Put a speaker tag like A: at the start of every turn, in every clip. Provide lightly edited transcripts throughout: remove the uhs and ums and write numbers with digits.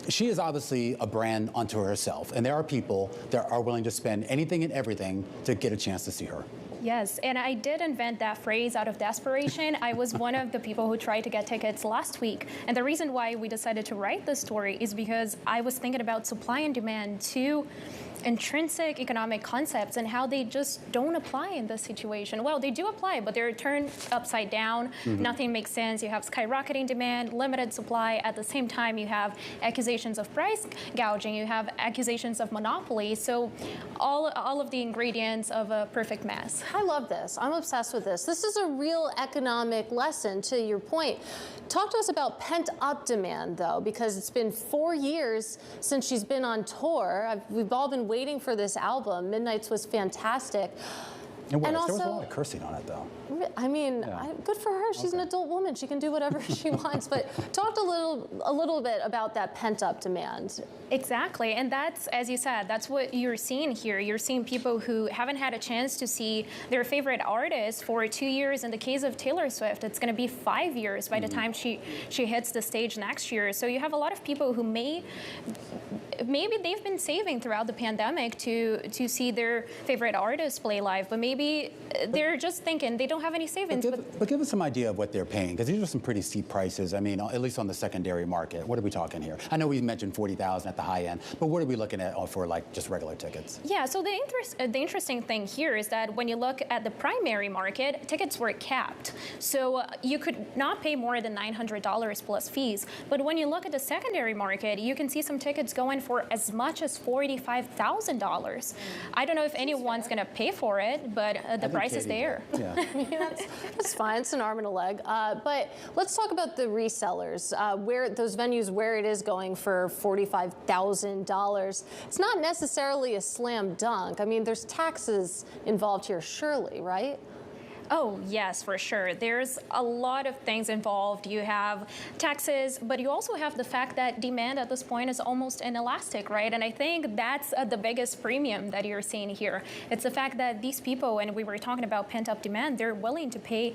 A: She is obviously a brand unto herself, and there are people that are willing to spend anything and everything to get a chance to see her.
B: Yes, and I did invent that phrase out of desperation. I was one of the people who tried to get tickets last week. And the reason why we decided to write this story is because I was thinking about supply and demand, two intrinsic economic concepts, and how they just don't apply in this situation. Well, they do apply, but they're turned upside down. Nothing makes sense. You have skyrocketing demand, limited supply. At the same time, you have accusations of price gouging. You have accusations of monopoly. So all of the ingredients of a perfect mess.
C: I love this. I'm obsessed with this. This is a real economic lesson, to your point. Talk to us about pent-up demand, though, because it's been 4 years since she's been on tour. We've all been waiting for this album. Midnight's was fantastic.
A: And
C: also,
A: there was a lot of cursing on it, though.
C: I mean, good for her. She's an adult woman. She can do whatever she wants. But talk a little bit about that pent-up demand.
B: Exactly, and that's, as you said, that's what you're seeing here. You're seeing people who haven't had a chance to see their favorite artist for 2 years. In the case of Taylor Swift, it's going to be 5 years by the time she hits the stage next year. So you have a lot of people who maybe they've been saving throughout the pandemic to see their favorite artist play live, but maybe they're just thinking they don't have any savings.
A: But give us some idea of what they're paying, because these are some pretty steep prices. I mean, at least on the secondary market. What are we talking here? I know we mentioned $40,000 at the high end, but what are we looking at for like just regular tickets?
B: Yeah, so the interesting thing here is that when you look at the primary market, tickets were capped. So you could not pay more than $900 plus fees. But when you look at the secondary market, you can see some tickets going for as much as $45,000. I don't know if anyone's going to pay for it, but the price is there.
A: Yeah.
C: That's fine. It's an arm and a leg. But let's talk about the resellers. Where those venues, where it is going for $45,000. It's not necessarily a slam dunk. I mean, there's taxes involved here, surely, right?
B: Oh, yes, for sure. There's a lot of things involved. You have taxes, but you also have the fact that demand at this point is almost inelastic, right? And I think that's the biggest premium that you're seeing here. It's the fact that these people, and we were talking about pent-up demand, they're willing to pay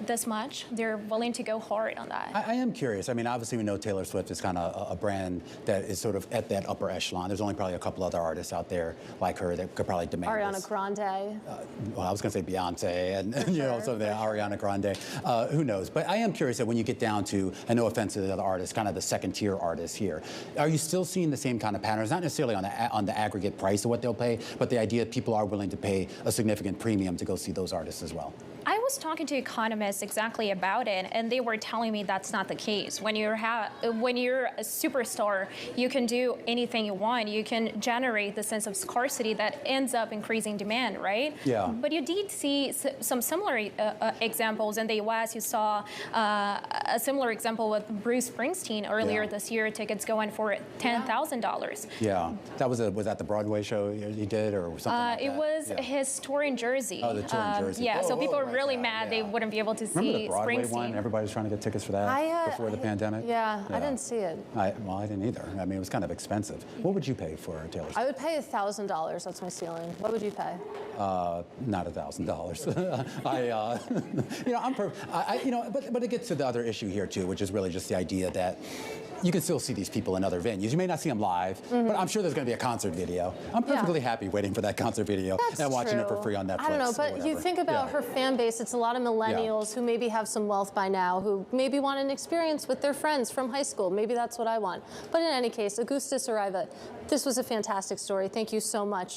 B: this much. They're willing to go hard on that.
A: I am curious. I mean, obviously we know Taylor Swift is kind of a brand that is sort of at that upper echelon. There's only probably a couple other artists out there like her that could probably demand
C: Ariana
A: this.
C: Grande.
A: Well, I was going to say Beyonce and you know, some of the Ariana Grande. Who knows? But I am curious that when you get down to, and no offense to the other artists, kind of the second-tier artists here, are you still seeing the same kind of patterns? Not necessarily on the aggregate price of what they'll pay, but the idea that people are willing to pay a significant premium to go see those artists as well.
B: I was talking to economists exactly about it, and they were telling me that's not the case. When you're a superstar, you can do anything you want. You can generate the sense of scarcity that ends up increasing demand, right?
A: Yeah.
B: But you did see some similar examples in the U.S. You saw a similar example with Bruce Springsteen earlier this year. Tickets going for $10,000.
A: Yeah. Was that the Broadway show he did, or something like that?
B: It was his tour in Jersey.
A: Oh, the tour in Jersey.
B: Yeah. So people were
A: right,
B: really mad they wouldn't be able to
A: Remember
B: see
A: the Broadway
B: Springsteen.
A: one? Everybody was trying to get tickets for that before the pandemic.
C: Yeah, I didn't see it.
A: Well, I didn't either. I mean, it was kind of expensive. What would you pay for Taylor Swift?
C: I would pay $1,000. That's my ceiling. What would you pay?
A: Not $1,000. But it gets to the other issue here too, which is really just the idea that you can still see these people in other venues. You may not see them live, but I'm sure there's going to be a concert video. I'm perfectly happy waiting for that concert video and watching it for free on Netflix.
C: I don't know, but you think about her fan base. It's a lot of millennials who maybe have some wealth by now, who maybe want an experience with their friends from high school. Maybe that's what I want. But in any case, Augustus Arriva, this was a fantastic story. Thank you so much.